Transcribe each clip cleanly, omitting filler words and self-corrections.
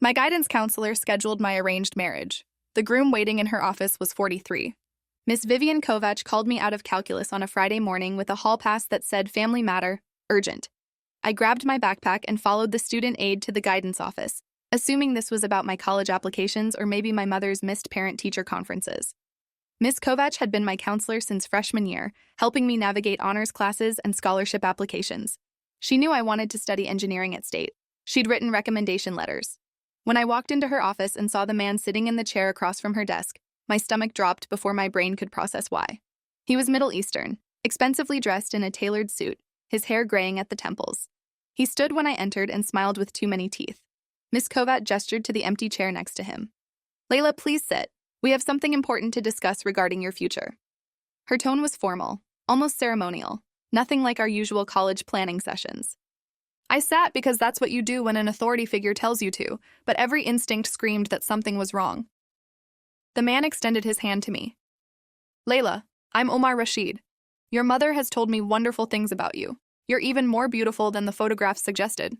My guidance counselor scheduled my arranged marriage. The groom waiting in her office was 43. Miss Vivian Kovatch called me out of calculus on a Friday morning with a hall pass that said family matter, urgent. I grabbed my backpack and followed the student aide to the guidance office, assuming this was about my college applications or maybe my mother's missed parent-teacher conferences. Miss Kovatch had been my counselor since freshman year, helping me navigate honors classes and scholarship applications. She knew I wanted to study engineering at State. She'd written recommendation letters. When I walked into her office and saw the man sitting in the chair across from her desk, my stomach dropped before my brain could process why. He was Middle Eastern, expensively dressed in a tailored suit, his hair graying at the temples. He stood when I entered and smiled with too many teeth. Miss Kovatch gestured to the empty chair next to him. "Layla, please sit. We have something important to discuss regarding your future." Her tone was formal, almost ceremonial, nothing like our usual college planning sessions. I sat because that's what you do when an authority figure tells you to, but every instinct screamed that something was wrong. The man extended his hand to me. "Layla, I'm Omar Rashid. Your mother has told me wonderful things about you. You're even more beautiful than the photographs suggested."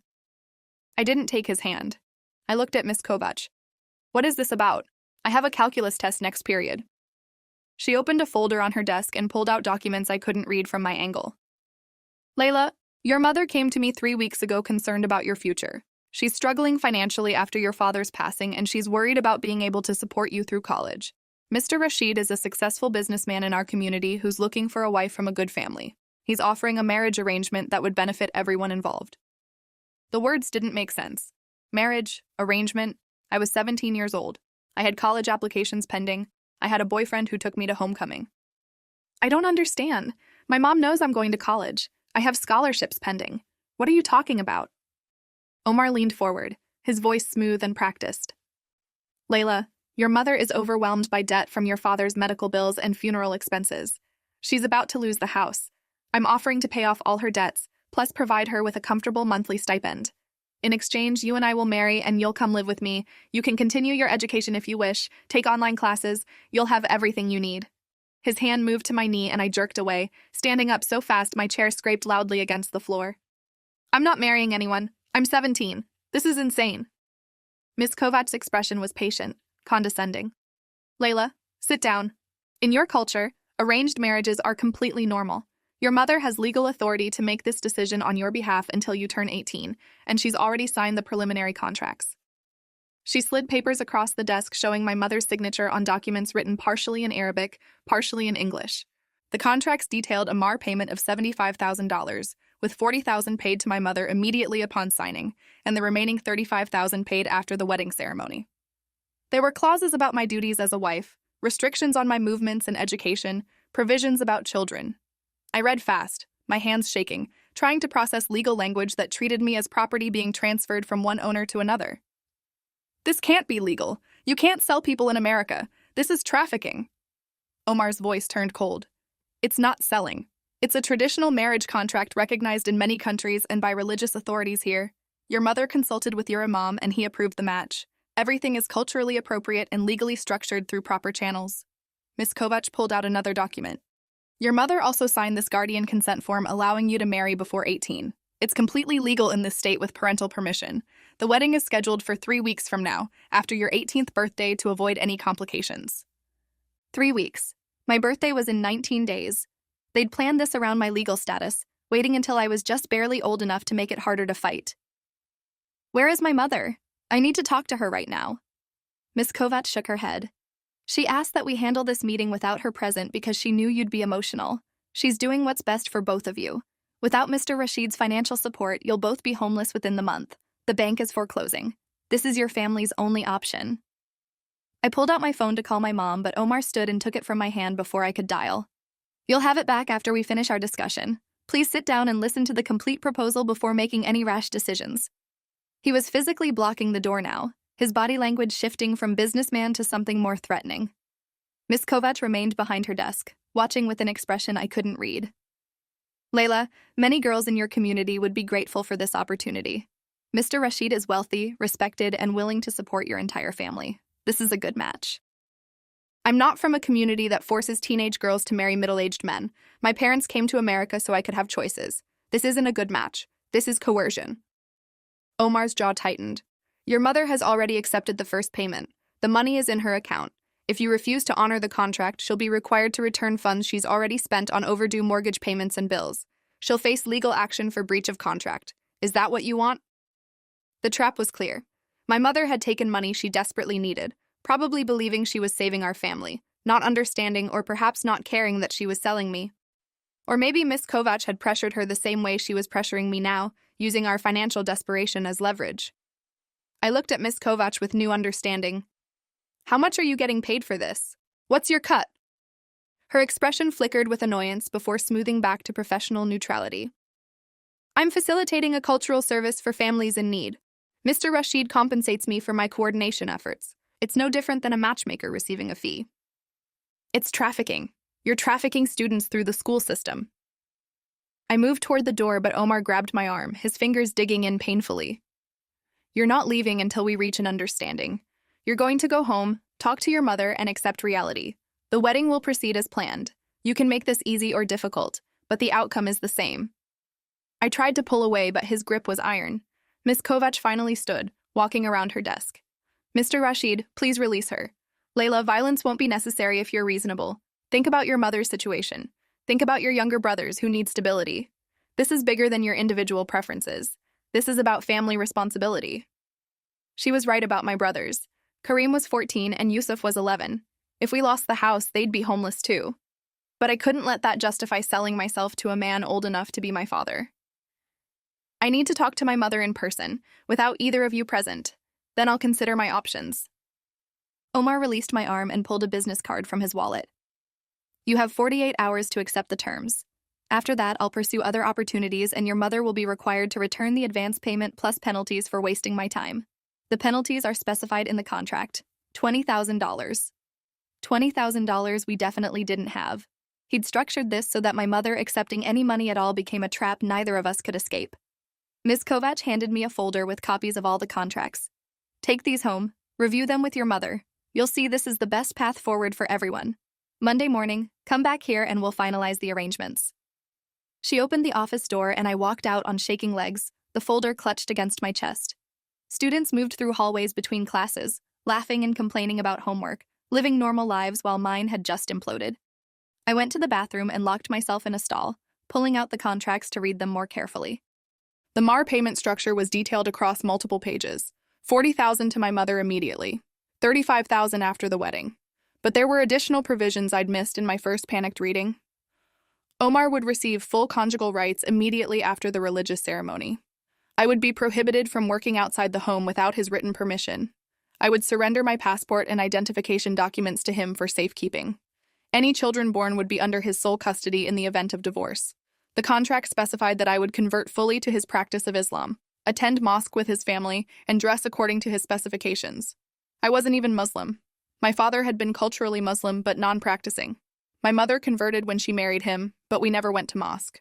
I didn't take his hand. I looked at Miss Kovatch. "What is this about? I have a calculus test next period." She opened a folder on her desk and pulled out documents I couldn't read from my angle. "Layla, your mother came to me 3 weeks ago concerned about your future. She's struggling financially after your father's passing, and she's worried about being able to support you through college. Mr. Rashid is a successful businessman in our community who's looking for a wife from a good family. He's offering a marriage arrangement that would benefit everyone involved." The words didn't make sense. Marriage, arrangement. I was 17 years old. I had college applications pending. I had a boyfriend who took me to homecoming. "I don't understand. My mom knows I'm going to college. I have scholarships pending. What are you talking about?" Omar leaned forward, his voice smooth and practiced. "Layla, your mother is overwhelmed by debt from your father's medical bills and funeral expenses. She's about to lose the house. I'm offering to pay off all her debts, plus provide her with a comfortable monthly stipend. In exchange, you and I will marry and you'll come live with me. You can continue your education if you wish, take online classes, you'll have everything you need." His hand moved to my knee and I jerked away, standing up so fast my chair scraped loudly against the floor. "I'm not marrying anyone. I'm 17. This is insane." Miss Kovatch's expression was patient, condescending. "Layla, sit down. In your culture, arranged marriages are completely normal. Your mother has legal authority to make this decision on your behalf until you turn 18, and she's already signed the preliminary contracts." She slid papers across the desk showing my mother's signature on documents written partially in Arabic, partially in English. The contracts detailed a mahr payment of $75,000, with $40,000 paid to my mother immediately upon signing, and the remaining $35,000 paid after the wedding ceremony. There were clauses about my duties as a wife, restrictions on my movements and education, provisions about children. I read fast, my hands shaking, trying to process legal language that treated me as property being transferred from one owner to another. "This can't be legal. You can't sell people in America. This is trafficking." Omar's voice turned cold. "It's not selling. It's a traditional marriage contract recognized in many countries and by religious authorities here. Your mother consulted with your imam and he approved the match. Everything is culturally appropriate and legally structured through proper channels." Miss Kovatch pulled out another document. "Your mother also signed this guardian consent form allowing you to marry before 18. It's completely legal in this state with parental permission. The wedding is scheduled for 3 weeks from now, after your 18th birthday to avoid any complications." 3 weeks. My birthday was in 19 days. They'd planned this around my legal status, waiting until I was just barely old enough to make it harder to fight. "Where is my mother? I need to talk to her right now." Miss Kovatch shook her head. "She asked that we handle this meeting without her present because she knew you'd be emotional. She's doing what's best for both of you. Without Mr. Rashid's financial support, you'll both be homeless within the month. The bank is foreclosing. This is your family's only option." I pulled out my phone to call my mom, but Omar stood and took it from my hand before I could dial. "You'll have it back after we finish our discussion. Please sit down and listen to the complete proposal before making any rash decisions." He was physically blocking the door now, his body language shifting from businessman to something more threatening. Miss Kovatch remained behind her desk, watching with an expression I couldn't read. "Layla, many girls in your community would be grateful for this opportunity. Mr. Rashid is wealthy, respected, and willing to support your entire family. This is a good match." "I'm not from a community that forces teenage girls to marry middle-aged men. My parents came to America so I could have choices. This isn't a good match. This is coercion." Omar's jaw tightened. Your mother has already accepted the first payment. The money is in her account. If you refuse to honor the contract, she'll be required to return funds she's already spent on overdue mortgage payments and bills. She'll face legal action for breach of contract. Is that what you want? The trap was clear. My mother had taken money she desperately needed, probably believing she was saving our family, not understanding or perhaps not caring that she was selling me. Or maybe Miss Kovatch had pressured her the same way she was pressuring me now, using our financial desperation as leverage. I looked at Miss Kovatch with new understanding. How much are you getting paid for this? What's your cut? Her expression flickered with annoyance before smoothing back to professional neutrality. I'm facilitating a cultural service for families in need. Mr. Rashid compensates me for my coordination efforts. It's no different than a matchmaker receiving a fee. It's trafficking. You're trafficking students through the school system. I moved toward the door, but Omar grabbed my arm, his fingers digging in painfully. You're not leaving until we reach an understanding. You're going to go home, talk to your mother, and accept reality. The wedding will proceed as planned. You can make this easy or difficult, but the outcome is the same. I tried to pull away, but his grip was iron. Miss Kovatch finally stood, walking around her desk. Mr. Rashid, please release her. Layla, violence won't be necessary if you're reasonable. Think about your mother's situation. Think about your younger brothers who need stability. This is bigger than your individual preferences. This is about family responsibility. She was right about my brothers. Kareem was 14 and Yusuf was 11. If we lost the house, they'd be homeless too. But I couldn't let that justify selling myself to a man old enough to be my father. I need to talk to my mother in person, without either of you present. Then I'll consider my options. Omar released my arm and pulled a business card from his wallet. You have 48 hours to accept the terms. After that, I'll pursue other opportunities and your mother will be required to return the advance payment plus penalties for wasting my time. The penalties are specified in the contract. $20,000. $20,000 we definitely didn't have. He'd structured this so that my mother accepting any money at all became a trap neither of us could escape. Ms. Kovatch handed me a folder with copies of all the contracts. Take these home, review them with your mother. You'll see this is the best path forward for everyone. Monday morning, come back here and we'll finalize the arrangements. She opened the office door and I walked out on shaking legs, the folder clutched against my chest. Students moved through hallways between classes, laughing and complaining about homework, living normal lives while mine had just imploded. I went to the bathroom and locked myself in a stall, pulling out the contracts to read them more carefully. The MAR payment structure was detailed across multiple pages. $40,000 to my mother immediately, $35,000 after the wedding. But there were additional provisions I'd missed in my first panicked reading. Omar would receive full conjugal rights immediately after the religious ceremony. I would be prohibited from working outside the home without his written permission. I would surrender my passport and identification documents to him for safekeeping. Any children born would be under his sole custody in the event of divorce. The contract specified that I would convert fully to his practice of Islam, attend mosque with his family, and dress according to his specifications. I wasn't even Muslim. My father had been culturally Muslim but non-practicing. My mother converted when she married him, but we never went to mosque.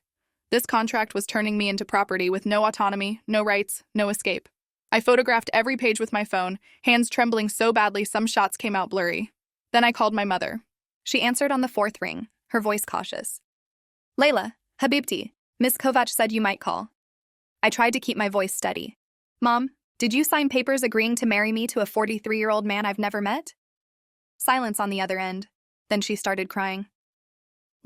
This contract was turning me into property with no autonomy, no rights, no escape. I photographed every page with my phone, hands trembling so badly some shots came out blurry. Then I called my mother. She answered on the fourth ring, her voice cautious. Layla, Habibti, Miss Kovatch said you might call. I tried to keep my voice steady. Mom, did you sign papers agreeing to marry me to a 43-year-old man I've never met? Silence on the other end. Then she started crying.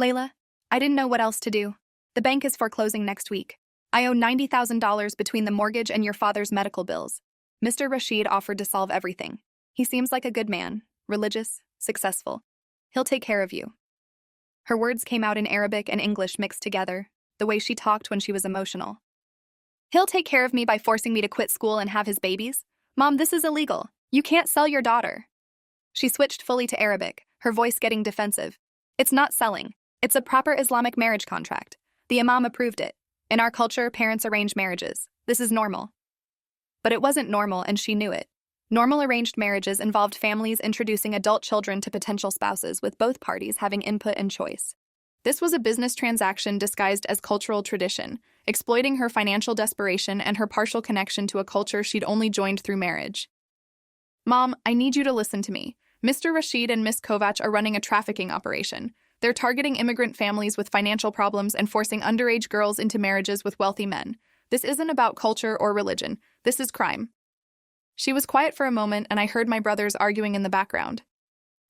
Layla, I didn't know what else to do. The bank is foreclosing next week. I owe $90,000 between the mortgage and your father's medical bills. Mr. Rashid offered to solve everything. He seems like a good man, religious, successful. He'll take care of you. Her words came out in Arabic and English mixed together, the way she talked when she was emotional. He'll take care of me by forcing me to quit school and have his babies? Mom, this is illegal. You can't sell your daughter. She switched fully to Arabic, her voice getting defensive. It's not selling. It's a proper Islamic marriage contract. The imam approved it. In our culture, parents arrange marriages. This is normal. But it wasn't normal, and she knew it. Normal arranged marriages involved families introducing adult children to potential spouses, with both parties having input and choice. This was a business transaction disguised as cultural tradition, exploiting her financial desperation and her partial connection to a culture she'd only joined through marriage. Mom, I need you to listen to me. Mr. Rashid and Miss Kovatch are running a trafficking operation. They're targeting immigrant families with financial problems and forcing underage girls into marriages with wealthy men. This isn't about culture or religion. This is crime. She was quiet for a moment, and I heard my brothers arguing in the background.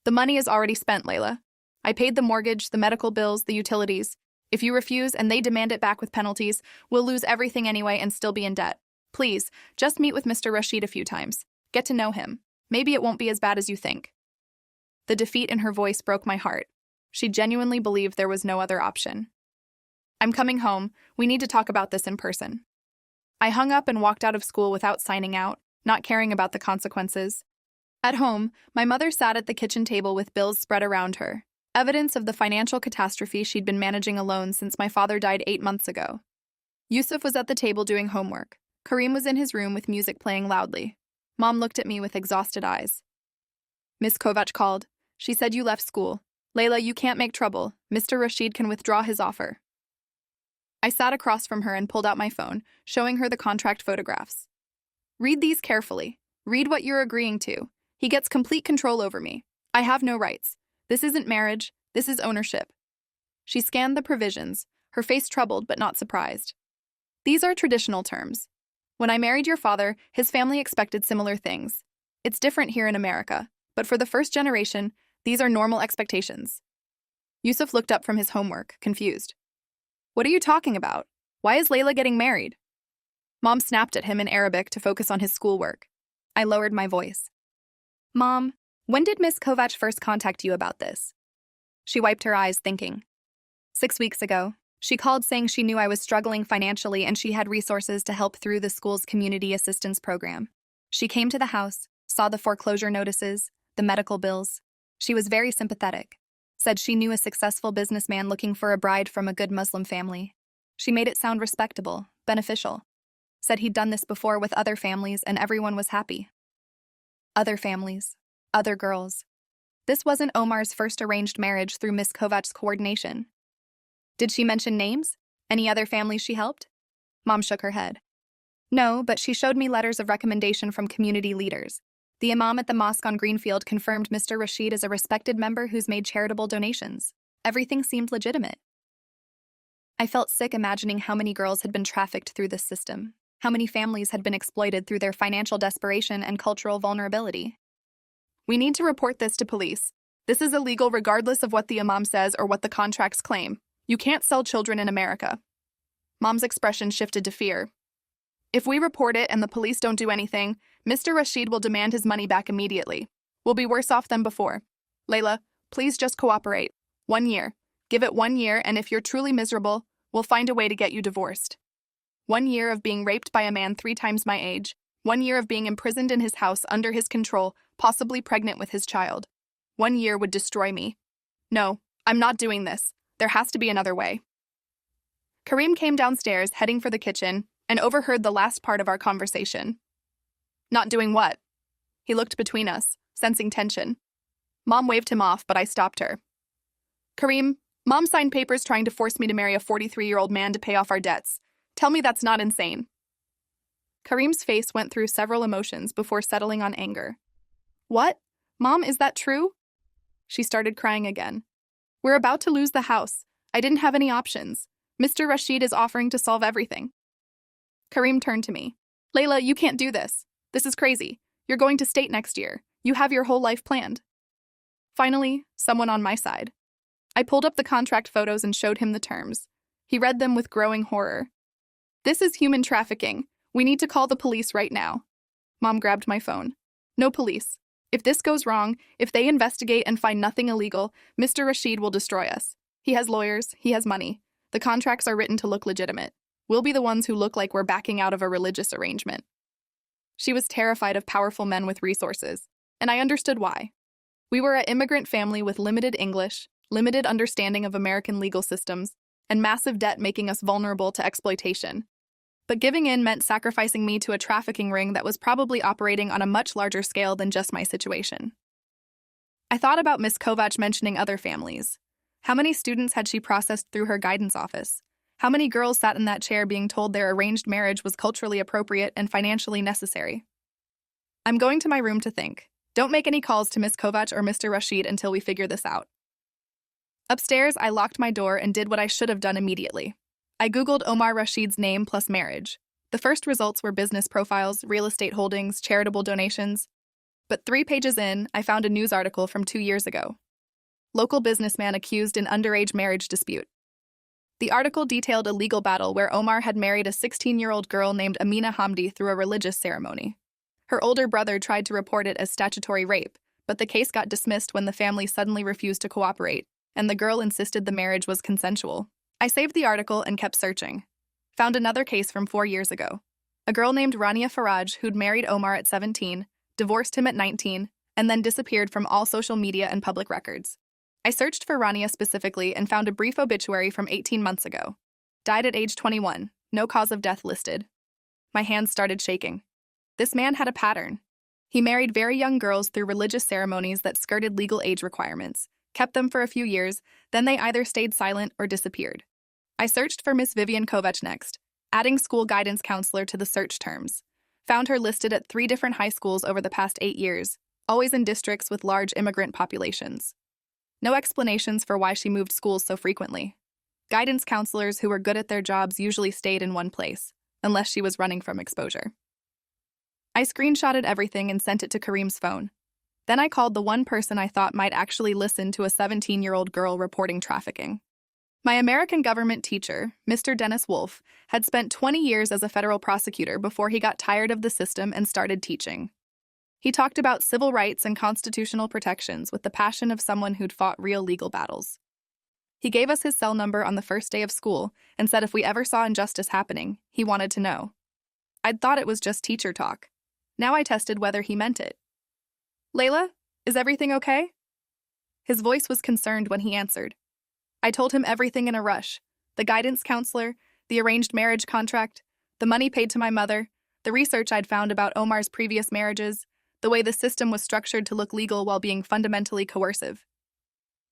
The money is already spent, Layla. I paid the mortgage, the medical bills, the utilities. If you refuse and they demand it back with penalties, we'll lose everything anyway and still be in debt. Please, just meet with Mr. Rashid a few times. Get to know him. Maybe it won't be as bad as you think. The defeat in her voice broke my heart. She genuinely believed there was no other option. I'm coming home. We need to talk about this in person. I hung up and walked out of school without signing out, not caring about the consequences. At home, my mother sat at the kitchen table with bills spread around her, evidence of the financial catastrophe she'd been managing alone since my father died 8 months ago. Yusuf was at the table doing homework. Kareem was in his room with music playing loudly. Mom looked at me with exhausted eyes. Miss Kovatch called. She said you left school. Layla, you can't make trouble. Mr. Rashid can withdraw his offer. I sat across from her and pulled out my phone, showing her the contract photographs. Read these carefully. Read what you're agreeing to. He gets complete control over me. I have no rights. This isn't marriage. This is ownership. She scanned the provisions, her face troubled but not surprised. These are traditional terms. When I married your father, his family expected similar things. It's different here in America, but for the first generation, these are normal expectations. Yusuf looked up from his homework, confused. What are you talking about? Why is Layla getting married? Mom snapped at him in Arabic to focus on his schoolwork. I lowered my voice. Mom, when did Miss Kovatch first contact you about this? She wiped her eyes, thinking. 6 weeks ago. She called saying she knew I was struggling financially and she had resources to help through the school's community assistance program. She came to the house, saw the foreclosure notices, the medical bills. She was very sympathetic. Said she knew a successful businessman looking for a bride from a good Muslim family. She made it sound respectable, beneficial. Said he'd done this before with other families and everyone was happy. Other families. Other girls. This wasn't Omar's first arranged marriage through Miss Kovatch's coordination. Did she mention names? Any other families she helped? Mom shook her head. No, but she showed me letters of recommendation from community leaders. The imam at the mosque on Greenfield confirmed Mr. Rashid as a respected member who's made charitable donations. Everything seemed legitimate. I felt sick imagining how many girls had been trafficked through this system, how many families had been exploited through their financial desperation and cultural vulnerability. We need to report this to police. This is illegal regardless of what the imam says or what the contracts claim. You can't sell children in America. Mom's expression shifted to fear. If we report it and the police don't do anything, Mr. Rashid will demand his money back immediately. We'll be worse off than before. Layla, please just cooperate. 1 year. Give it 1 year, and if you're truly miserable, we'll find a way to get you divorced. 1 year of being raped by a man 3 times my age. 1 year of being imprisoned in his house under his control, possibly pregnant with his child. 1 year would destroy me. No, I'm not doing this. There has to be another way. Kareem came downstairs, heading for the kitchen, and overheard the last part of our conversation. Not doing what? He looked between us, sensing tension. Mom waved him off, but I stopped her. Kareem, Mom signed papers trying to force me to marry a 43-year-old man to pay off our debts. Tell me that's not insane. Kareem's face went through several emotions before settling on anger. What? Mom, is that true? She started crying again. We're about to lose the house. I didn't have any options. Mr. Rashid is offering to solve everything. Kareem turned to me. Layla, you can't do this. This is crazy. You're going to state next year. You have your whole life planned. Finally, someone on my side. I pulled up the contract photos and showed him the terms. He read them with growing horror. This is human trafficking. We need to call the police right now. Mom grabbed my phone. No police. If this goes wrong, if they investigate and find nothing illegal, Mr. Rashid will destroy us. He has lawyers, he has money. The contracts are written to look legitimate. We'll be the ones who look like we're backing out of a religious arrangement. She was terrified of powerful men with resources, and I understood why. We were an immigrant family with limited English, limited understanding of American legal systems, and massive debt making us vulnerable to exploitation. But giving in meant sacrificing me to a trafficking ring that was probably operating on a much larger scale than just my situation. I thought about Miss Kovatch mentioning other families. How many students had she processed through her guidance office? How many girls sat in that chair being told their arranged marriage was culturally appropriate and financially necessary? I'm going to my room to think. Don't make any calls to Miss Kovatch or Mr. Rashid until we figure this out. Upstairs, I locked my door and did what I should have done immediately. I Googled Omar Rashid's name plus marriage. The first results were business profiles, real estate holdings, charitable donations. But 3 pages in, I found a news article from 2 years ago. Local businessman accused in underage marriage dispute. The article detailed a legal battle where Omar had married a 16-year-old girl named Amina Hamdi through a religious ceremony. Her older brother tried to report it as statutory rape, but the case got dismissed when the family suddenly refused to cooperate, and the girl insisted the marriage was consensual. I saved the article and kept searching. Found another case from 4 years ago. A girl named Rania Faraj, who'd married Omar at 17, divorced him at 19, and then disappeared from all social media and public records. I searched for Rania specifically and found a brief obituary from 18 months ago. Died at age 21, no cause of death listed. My hands started shaking. This man had a pattern. He married very young girls through religious ceremonies that skirted legal age requirements, kept them for a few years, then they either stayed silent or disappeared. I searched for Miss Vivian Kovatch next, adding school guidance counselor to the search terms. Found her listed at 3 different high schools over the past 8 years, always in districts with large immigrant populations. No explanations for why she moved schools so frequently. Guidance counselors who were good at their jobs usually stayed in one place, unless she was running from exposure. I screenshotted everything and sent it to Kareem's phone. Then I called the one person I thought might actually listen to a 17-year-old girl reporting trafficking. My American government teacher, Mr. Dennis Wolfe, had spent 20 years as a federal prosecutor before he got tired of the system and started teaching. He talked about civil rights and constitutional protections with the passion of someone who'd fought real legal battles. He gave us his cell number on the first day of school and said if we ever saw injustice happening, he wanted to know. I'd thought it was just teacher talk. Now I tested whether he meant it. "Layla, is everything okay?" His voice was concerned when he answered. I told him everything in a rush. The guidance counselor, the arranged marriage contract, the money paid to my mother, the research I'd found about Omar's previous marriages, the way the system was structured to look legal while being fundamentally coercive.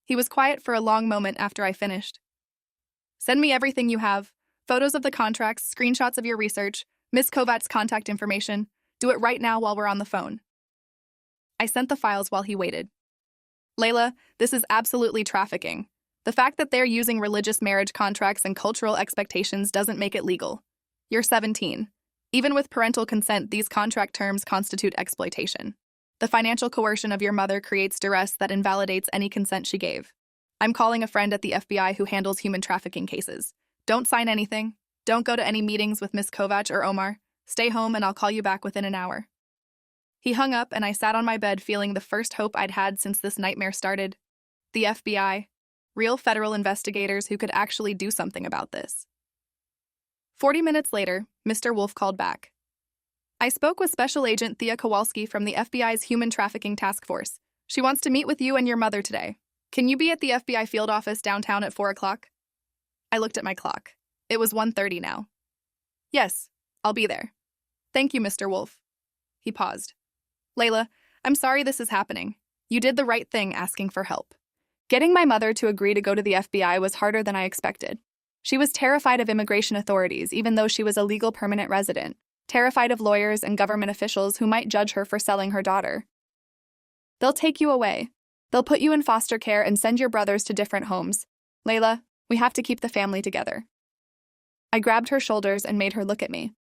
He was quiet for a long moment after I finished. "Send me everything you have. Photos of the contracts, screenshots of your research, Miss Kovatch's contact information. Do it right now while we're on the phone." I sent the files while he waited. "Layla, this is absolutely trafficking. The fact that they're using religious marriage contracts and cultural expectations doesn't make it legal. You're 17. Even with parental consent, these contract terms constitute exploitation. The financial coercion of your mother creates duress that invalidates any consent she gave. I'm calling a friend at the FBI who handles human trafficking cases. Don't sign anything. Don't go to any meetings with Miss Kovatch or Omar. Stay home and I'll call you back within an hour." He hung up and I sat on my bed feeling the first hope I'd had since this nightmare started. The FBI. Real federal investigators who could actually do something about this. 40 minutes later, Mr. Wolfe called back. "I spoke with Special Agent Thea Kowalski from the FBI's Human Trafficking Task Force. She wants to meet with you and your mother today. Can you be at the FBI field office downtown at 4 o'clock? I looked at my clock. It was 1:30 now. "Yes, I'll be there. Thank you, Mr. Wolfe." He paused. "Layla, I'm sorry this is happening. You did the right thing asking for help. Getting my mother to agree to go to the FBI was harder than I expected. She was terrified of immigration authorities, even though she was a legal permanent resident, terrified of lawyers and government officials who might judge her for selling her daughter. They'll take you away. They'll put you in foster care and send your brothers to different homes. Layla, we have to keep the family together." I grabbed her shoulders and made her look at me.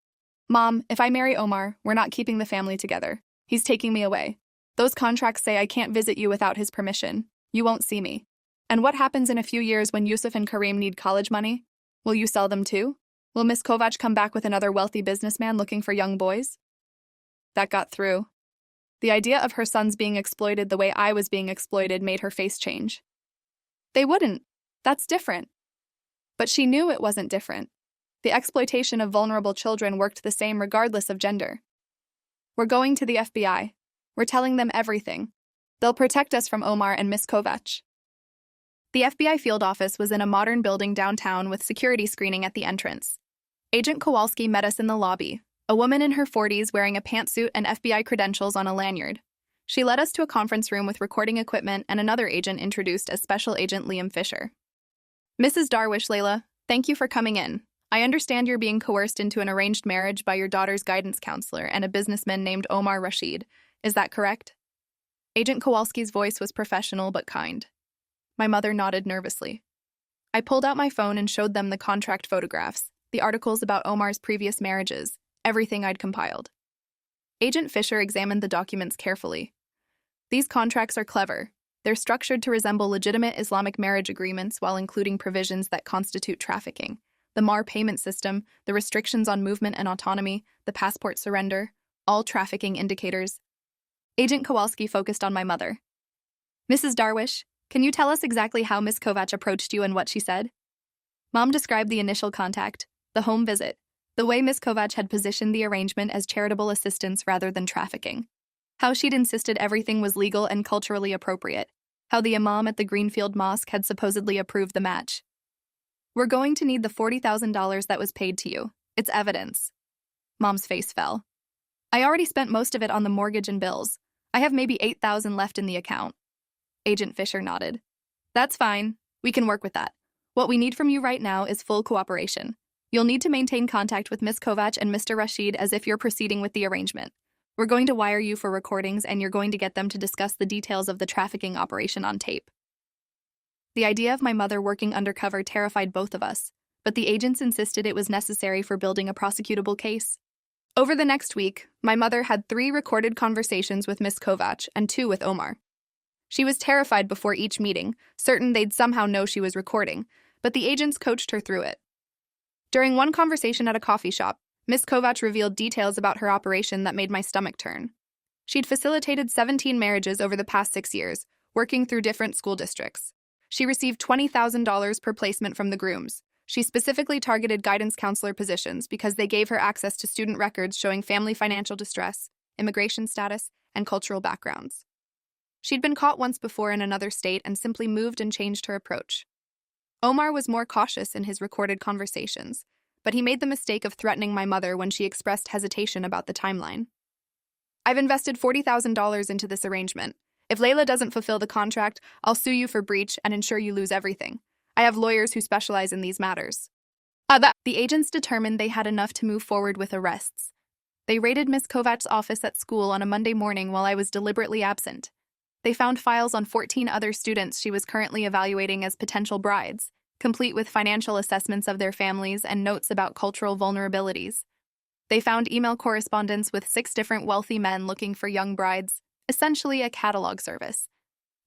"Mom, if I marry Omar, we're not keeping the family together. He's taking me away. Those contracts say I can't visit you without his permission. You won't see me. And what happens in a few years when Yusuf and Kareem need college money? Will you sell them too? Will Miss Kovatch come back with another wealthy businessman looking for young boys?" That got through. The idea of her sons being exploited the way I was being exploited made her face change. "They wouldn't. That's different." But she knew it wasn't different. The exploitation of vulnerable children worked the same regardless of gender. "We're going to the FBI. We're telling them everything. They'll protect us from Omar and Miss Kovatch." The FBI field office was in a modern building downtown with security screening at the entrance. Agent Kowalski met us in the lobby, a woman in her 40s wearing a pantsuit and FBI credentials on a lanyard. She led us to a conference room with recording equipment and another agent introduced as Special Agent Liam Fisher. "Mrs. Darwish, Layla, thank you for coming in. I understand you're being coerced into an arranged marriage by your daughter's guidance counselor and a businessman named Omar Rashid. Is that correct?" Agent Kowalski's voice was professional but kind. My mother nodded nervously. I pulled out my phone and showed them the contract photographs, the articles about Omar's previous marriages, everything I'd compiled. Agent Fisher examined the documents carefully. These contracts are clever. They're structured to resemble legitimate Islamic marriage agreements while including provisions that constitute trafficking. The MAR payment system, the restrictions on movement and autonomy, the passport surrender, all trafficking indicators. Agent Kowalski focused on my mother. Mrs. Darwish, can you tell us exactly how Miss Kovatch approached you and what she said? Mom described the initial contact, the home visit, the way Miss Kovatch had positioned the arrangement as charitable assistance rather than trafficking, how she'd insisted everything was legal and culturally appropriate, how the imam at the Greenfield Mosque had supposedly approved the match. We're going to need the $40,000 that was paid to you. It's evidence. Mom's face fell. I already spent most of it on the mortgage and bills. I have maybe $8,000 left in the account. Agent Fisher nodded. That's fine. We can work with that. What we need from you right now is full cooperation. You'll need to maintain contact with Miss Kovatch and Mr. Rashid as if you're proceeding with the arrangement. We're going to wire you for recordings and you're going to get them to discuss the details of the trafficking operation on tape. The idea of my mother working undercover terrified both of us, but the agents insisted it was necessary for building a prosecutable case. Over the next week, my mother had 3 recorded conversations with Miss Kovatch and 2 with Omar. She was terrified before each meeting, certain they'd somehow know she was recording, but the agents coached her through it. During one conversation at a coffee shop, Miss Kovatch revealed details about her operation that made my stomach turn. She'd facilitated 17 marriages over the past 6 years, working through different school districts. She received $20,000 per placement from the grooms. She specifically targeted guidance counselor positions because they gave her access to student records showing family financial distress, immigration status, and cultural backgrounds. She'd been caught once before in another state and simply moved and changed her approach. Omar was more cautious in his recorded conversations, but he made the mistake of threatening my mother when she expressed hesitation about the timeline. I've invested $40,000 into this arrangement. If Layla doesn't fulfill the contract, I'll sue you for breach and ensure you lose everything. I have lawyers who specialize in these matters. The agents determined they had enough to move forward with arrests. They raided Miss Kovatch's office at school on a Monday morning while I was deliberately absent. They found files on 14 other students she was currently evaluating as potential brides, complete with financial assessments of their families and notes about cultural vulnerabilities. They found email correspondence with 6 different wealthy men looking for young brides, essentially a catalog service.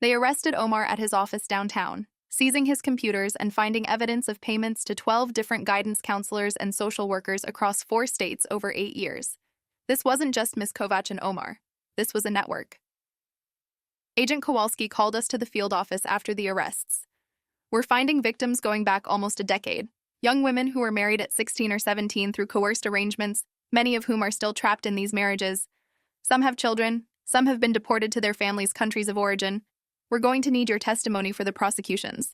They arrested Omar at his office downtown, seizing his computers and finding evidence of payments to 12 different guidance counselors and social workers across 4 states over 8 years. This wasn't just Miss Kovatch and Omar. This was a network. Agent Kowalski called us to the field office after the arrests. We're finding victims going back almost a decade, young women who were married at 16 or 17 through coerced arrangements, many of whom are still trapped in these marriages. Some have children, some have been deported to their families' countries of origin. We're going to need your testimony for the prosecutions.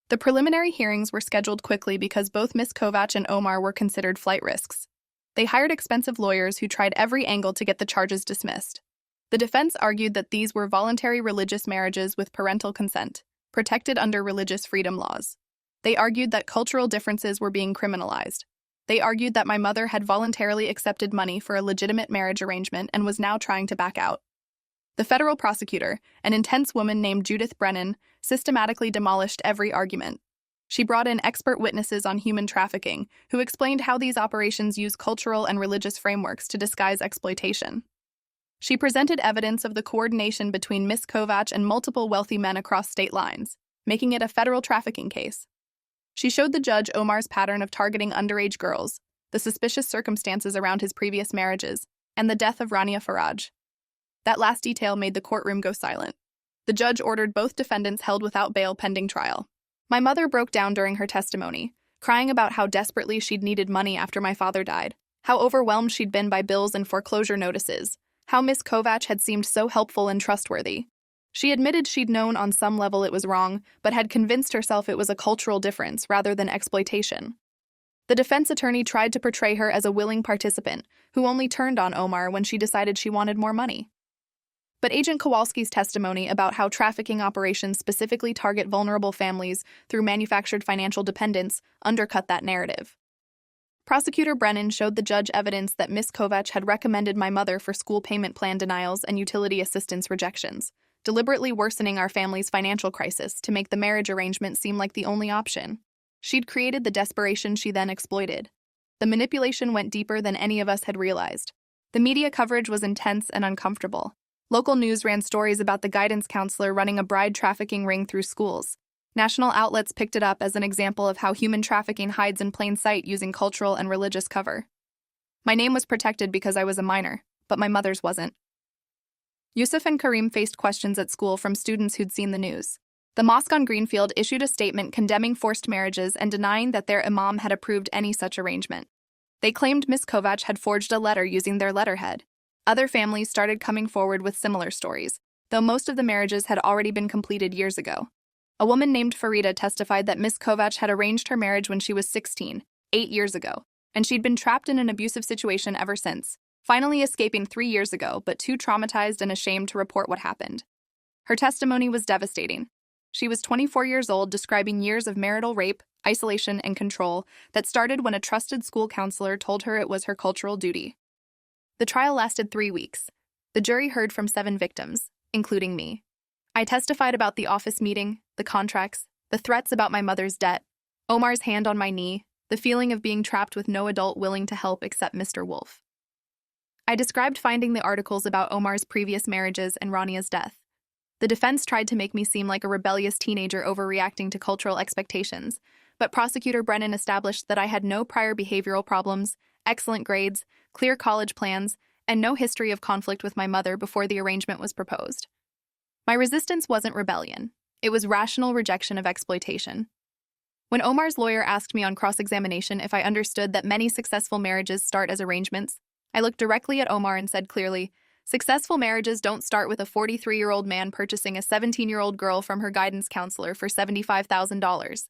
The preliminary hearings were scheduled quickly because both Miss Kovatch and Omar were considered flight risks. They hired expensive lawyers who tried every angle to get the charges dismissed. The defense argued that these were voluntary religious marriages with parental consent, protected under religious freedom laws. They argued that cultural differences were being criminalized. They argued that my mother had voluntarily accepted money for a legitimate marriage arrangement and was now trying to back out. The federal prosecutor, an intense woman named Judith Brennan, systematically demolished every argument. She brought in expert witnesses on human trafficking, who explained how these operations use cultural and religious frameworks to disguise exploitation. She presented evidence of the coordination between Miss Kovatch and multiple wealthy men across state lines, making it a federal trafficking case. She showed the judge Omar's pattern of targeting underage girls, the suspicious circumstances around his previous marriages, and the death of Rania Faraj. That last detail made the courtroom go silent. The judge ordered both defendants held without bail pending trial. My mother broke down during her testimony, crying about how desperately she'd needed money after my father died, how overwhelmed she'd been by bills and foreclosure notices, how Miss Kovatch had seemed so helpful and trustworthy. She admitted she'd known on some level it was wrong, but had convinced herself it was a cultural difference rather than exploitation. The defense attorney tried to portray her as a willing participant who only turned on Omar when she decided she wanted more money. But Agent Kowalski's testimony about how trafficking operations specifically target vulnerable families through manufactured financial dependence undercut that narrative. Prosecutor Brennan showed the judge evidence that Miss Kovatch had recommended my mother for school payment plan denials and utility assistance rejections, deliberately worsening our family's financial crisis to make the marriage arrangement seem like the only option. She'd created the desperation she then exploited. The manipulation went deeper than any of us had realized. The media coverage was intense and uncomfortable. Local news ran stories about the guidance counselor running a bride trafficking ring through schools. National outlets picked it up as an example of how human trafficking hides in plain sight using cultural and religious cover. My name was protected because I was a minor, but my mother's wasn't. Yusuf and Karim faced questions at school from students who'd seen the news. The mosque on Greenfield issued a statement condemning forced marriages and denying that their imam had approved any such arrangement. They claimed Miss Kovatch had forged a letter using their letterhead. Other families started coming forward with similar stories, though most of the marriages had already been completed years ago. A woman named Farida testified that Miss Kovatch had arranged her marriage when she was 16, 8 years ago, and she'd been trapped in an abusive situation ever since, finally escaping 3 years ago, but too traumatized and ashamed to report what happened. Her testimony was devastating. She was 24 years old, describing years of marital rape, isolation, and control that started when a trusted school counselor told her it was her cultural duty. The trial lasted 3 weeks. The jury heard from 7 victims, including me. I testified about the office meeting, the contracts, the threats about my mother's debt, Omar's hand on my knee, the feeling of being trapped with no adult willing to help except Mr. Wolf. I described finding the articles about Omar's previous marriages and Rania's death. The defense tried to make me seem like a rebellious teenager overreacting to cultural expectations, but Prosecutor Brennan established that I had no prior behavioral problems, excellent grades, clear college plans, and no history of conflict with my mother before the arrangement was proposed. My resistance wasn't rebellion. It was rational rejection of exploitation. When Omar's lawyer asked me on cross-examination if I understood that many successful marriages start as arrangements, I looked directly at Omar and said clearly, "Successful marriages don't start with a 43-year-old man purchasing a 17-year-old girl from her guidance counselor for $75,000.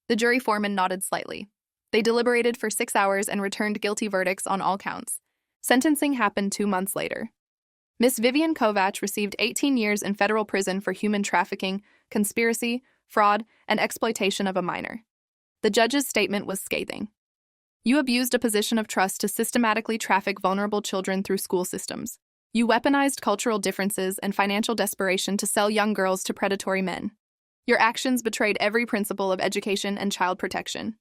The jury foreman nodded slightly. They deliberated for 6 hours and returned guilty verdicts on all counts. Sentencing happened 2 months later. Miss Vivian Kovatch received 18 years in federal prison for human trafficking, conspiracy, fraud, and exploitation of a minor. The judge's statement was scathing. "You abused a position of trust to systematically traffic vulnerable children through school systems. You weaponized cultural differences and financial desperation to sell young girls to predatory men. Your actions betrayed every principle of education and child protection."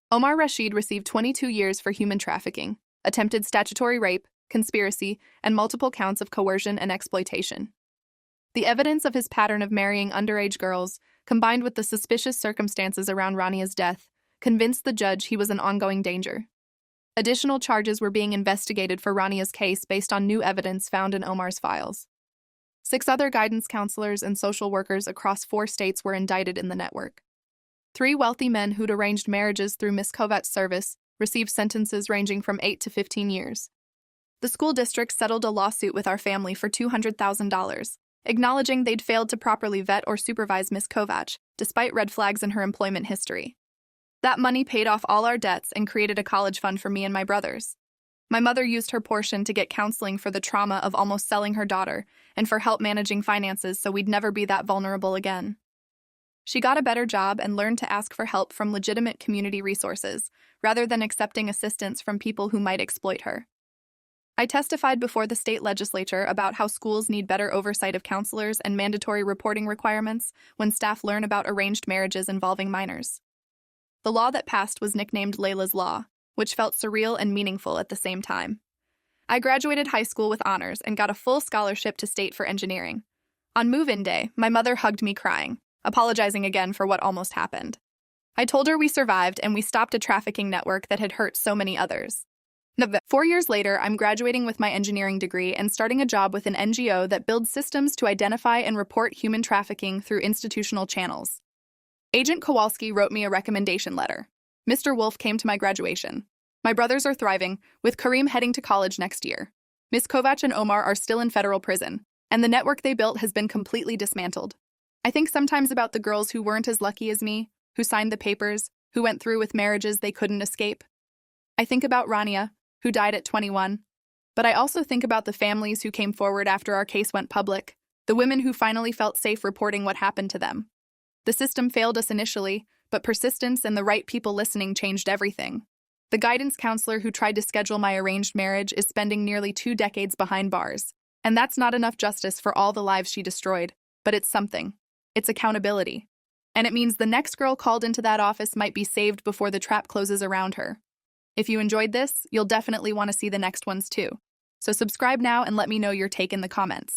Omar Rashid received 22 years for human trafficking, attempted statutory rape, conspiracy, and multiple counts of coercion and exploitation. The evidence of his pattern of marrying underage girls, combined with the suspicious circumstances around Rania's death, convinced the judge he was an ongoing danger. Additional charges were being investigated for Rania's case based on new evidence found in Omar's files. 6 other guidance counselors and social workers across 4 states were indicted in the network. 3 wealthy men who'd arranged marriages through Miss Kovatch's service received sentences ranging from 8 to 15 years. The school district settled a lawsuit with our family for $200,000, acknowledging they'd failed to properly vet or supervise Miss Kovatch, despite red flags in her employment history. That money paid off all our debts and created a college fund for me and my brothers. My mother used her portion to get counseling for the trauma of almost selling her daughter and for help managing finances so we'd never be that vulnerable again. She got a better job and learned to ask for help from legitimate community resources, rather than accepting assistance from people who might exploit her. I testified before the state legislature about how schools need better oversight of counselors and mandatory reporting requirements when staff learn about arranged marriages involving minors. The law that passed was nicknamed Layla's Law, which felt surreal and meaningful at the same time. I graduated high school with honors and got a full scholarship to state for engineering. On move-in day, my mother hugged me crying, apologizing again for what almost happened. I told her we survived and we stopped a trafficking network that had hurt so many others. 4 years later, I'm graduating with my engineering degree and starting a job with an NGO that builds systems to identify and report human trafficking through institutional channels. Agent Kowalski wrote me a recommendation letter. Mr. Wolf came to my graduation. My brothers are thriving, with Karim heading to college next year. Miss Kovatch and Omar are still in federal prison, and the network they built has been completely dismantled. I think sometimes about the girls who weren't as lucky as me, who signed the papers, who went through with marriages they couldn't escape. I think about Rania, who died at 21. But I also think about the families who came forward after our case went public, the women who finally felt safe reporting what happened to them. The system failed us initially, but persistence and the right people listening changed everything. The guidance counselor who tried to schedule my arranged marriage is spending nearly 2 decades behind bars. And that's not enough justice for all the lives she destroyed, but it's something. It's accountability. And it means the next girl called into that office might be saved before the trap closes around her. If you enjoyed this, you'll definitely want to see the next ones too. So subscribe now and let me know your take in the comments.